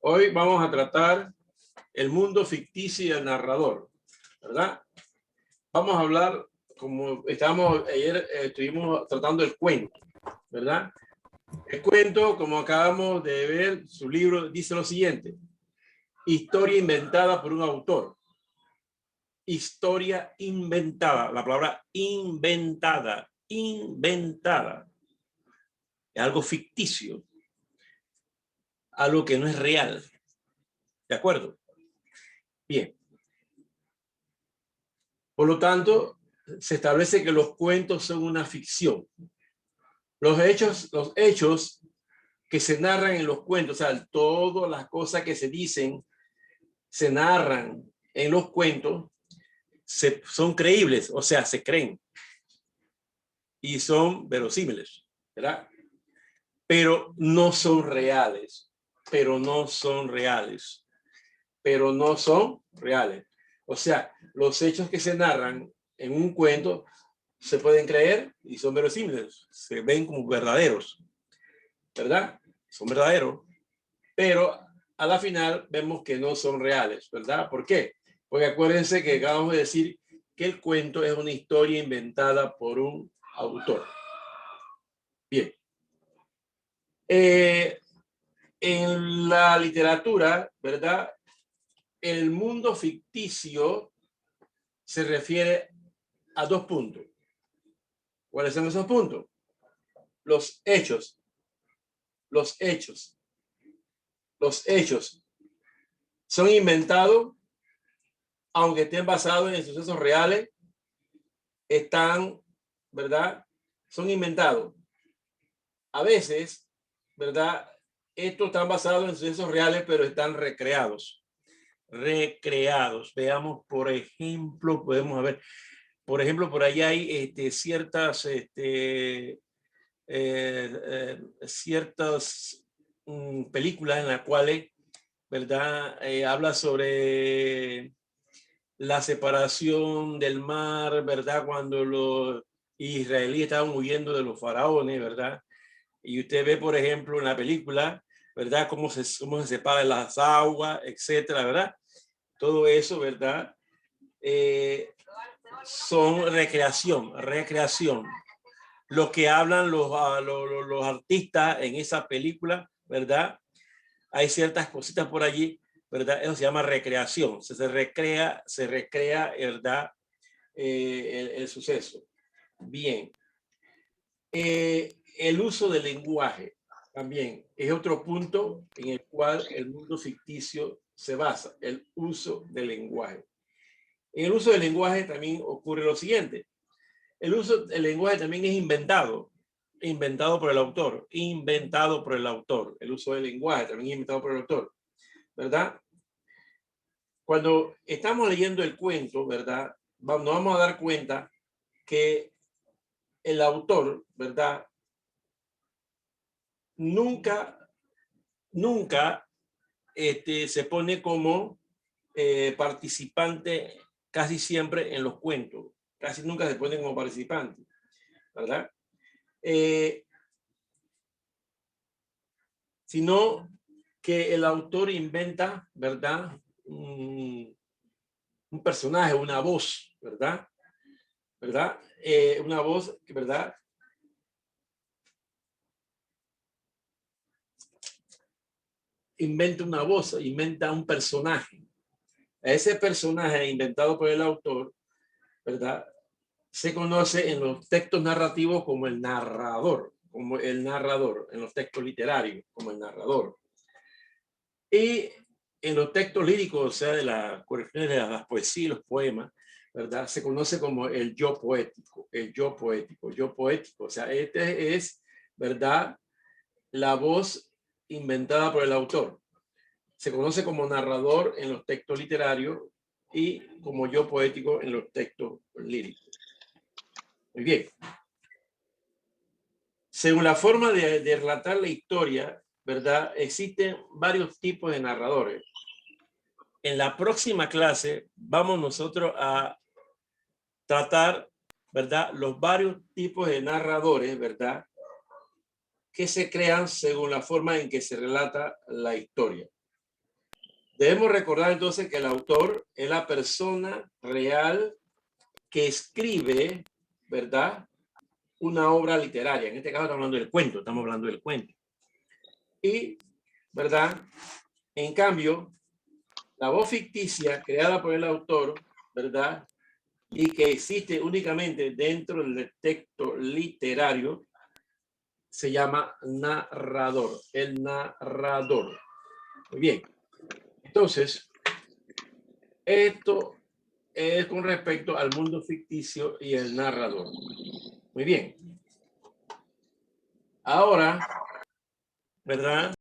Hoy vamos a tratar el mundo ficticio y el narrador, ¿verdad? Vamos a hablar, como estábamos ayer, estuvimos tratando el cuento, ¿verdad? El cuento, como acabamos de ver, su libro dice lo siguiente: historia inventada por un autor. Historia inventada, la palabra inventada, inventada. Es algo ficticio, algo que no es real. ¿De acuerdo? Bien. Por lo tanto, se establece que los cuentos son una ficción. Los hechos que se narran en los cuentos, o sea, todas las cosas que se dicen, se narran en los cuentos, son creíbles, o sea, se creen y son verosímiles, ¿verdad? Pero no son reales, pero no son reales, pero no son reales. O sea, los hechos que se narran en un cuento se pueden creer y son verosímiles, se ven como verdaderos, ¿verdad? Son verdaderos, pero a la final vemos que no son reales, ¿verdad? ¿Por qué? Porque acuérdense que acabamos de decir que el cuento es una historia inventada por un autor. Bien. En la literatura, ¿verdad? El mundo ficticio se refiere a dos puntos. ¿Cuáles son esos puntos? Los hechos. Los hechos. Los hechos son inventados, aunque estén basados en sucesos reales, están, ¿verdad? Son inventados. A veces, ¿verdad? Estos están basados en sucesos reales, pero están recreados. Recreados. Veamos, por ejemplo, podemos ver, por ejemplo, por ahí hay ciertas películas en las cuales, ¿verdad? Habla sobre la separación del mar, ¿verdad? Cuando los israelíes estaban huyendo de los faraones, ¿verdad? Y usted ve, por ejemplo, en la película, ¿verdad? Cómo se separan las aguas, etcétera, ¿verdad? Todo eso, ¿verdad? Son recreación. Lo que hablan los artistas en esa película, ¿verdad? Hay ciertas cositas por allí, ¿verdad? Eso se llama recreación. Se recrea, ¿verdad? El suceso. Bien. El uso del lenguaje también es otro punto en el cual el mundo ficticio se basa, el uso del lenguaje. En el uso del lenguaje también ocurre lo siguiente. El uso del lenguaje también es inventado por el autor, El uso del lenguaje también es inventado por el autor, ¿verdad? Cuando estamos leyendo el cuento, ¿verdad? Nos vamos a dar cuenta que el autor, ¿verdad? Nunca se pone como participante casi siempre en los cuentos. Casi nunca se pone como participante, ¿verdad? Sino que el autor inventa, ¿verdad? Un personaje, una voz, ¿verdad? ¿Verdad? Una voz, ¿verdad? Inventa una voz, inventa un personaje. Ese personaje inventado por el autor, ¿verdad? Se conoce en los textos narrativos como el narrador, en los textos literarios, como el narrador. Y en los textos líricos, o sea, de las las poesías, los poemas, ¿verdad? Se conoce como el yo poético, o sea, este es, ¿verdad? La voz inventada por el autor. Se conoce como narrador en los textos literarios y como yo poético en los textos líricos. Muy bien. Según la forma de relatar la historia, ¿verdad? Existen varios tipos de narradores. En la próxima clase vamos nosotros a tratar, ¿verdad? Los varios tipos de narradores, ¿verdad? Que se crean según la forma en que se relata la historia. Debemos recordar entonces que el autor es la persona real que escribe, ¿verdad?, una obra literaria. En este caso estamos hablando del cuento, estamos hablando del cuento. Y, ¿verdad?, en cambio, la voz ficticia creada por el autor, ¿verdad?, y que existe únicamente dentro del texto literario, se llama narrador, el narrador. Muy bien. Entonces, esto es con respecto al mundo ficticio y el narrador. Muy bien. Ahora, ¿verdad?